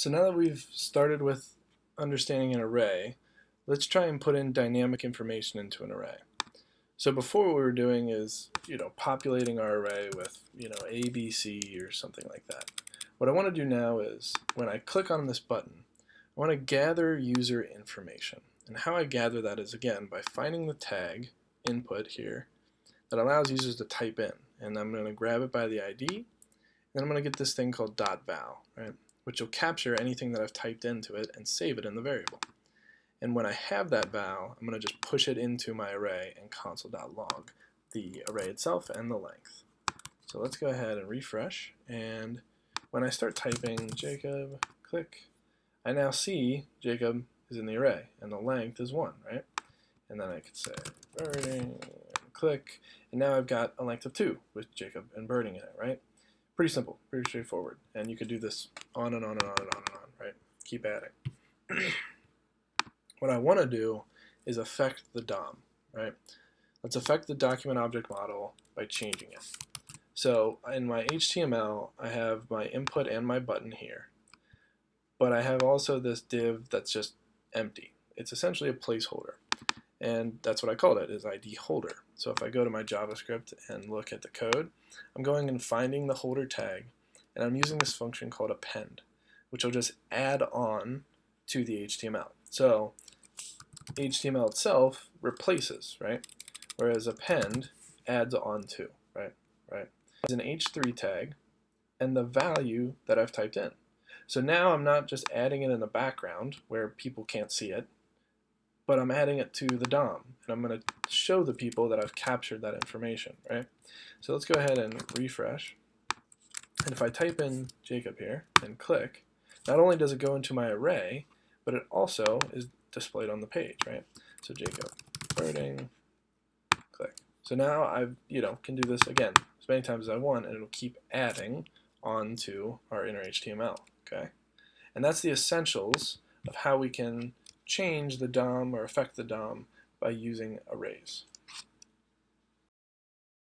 So now that we've started with understanding an array, let's try and put in dynamic information into an array. So before what we were doing is, populating our array with, A, B, C or something like that. What I want to do now is when I click on this button, I want to gather user information. And how I gather that is, again, by finding the tag input here that allows users to type in. And I'm going to grab it by the ID, and then I'm going to get this thing called .val, right? Which will capture anything that I've typed into it and save it in the variable. And when I have that val, I'm going to just push it into my array and console.log the array itself and the length. So let's go ahead and refresh, and when I start typing Jacob, click, I now see Jacob is in the array and the length is 1, right? And then I could say birding, click, and now I've got a length of 2 with Jacob and birding in it, right? Pretty simple, pretty straightforward. And you could do this on and on and on and on and on, right? Keep adding. What I want to do is affect the DOM, right? Let's affect the document object model by changing it. So in my HTML, I have my input and my button here, but I have also this div that's just empty. It's essentially a placeholder, and that's what I called it, is ID holder. So if I go to my JavaScript and look at the code, I'm going and finding the holder tag, and I'm using this function called append, which will just add on to the HTML. So HTML itself replaces, right? Whereas append adds on to, right? It's an h3 tag and the value that I've typed in. So now I'm not just adding it in the background where people can't see it, but I'm adding it to the DOM, and I'm going to show the people that I've captured that information, right? So let's go ahead and refresh. And if I type in Jacob here and click, not only does it go into my array, but it also is displayed on the page, right? So Jacob, birding, click. So now I can do this again as many times as I want, and it'll keep adding onto our inner HTML, okay? And that's the essentials of how we can change the DOM or affect the DOM by using arrays.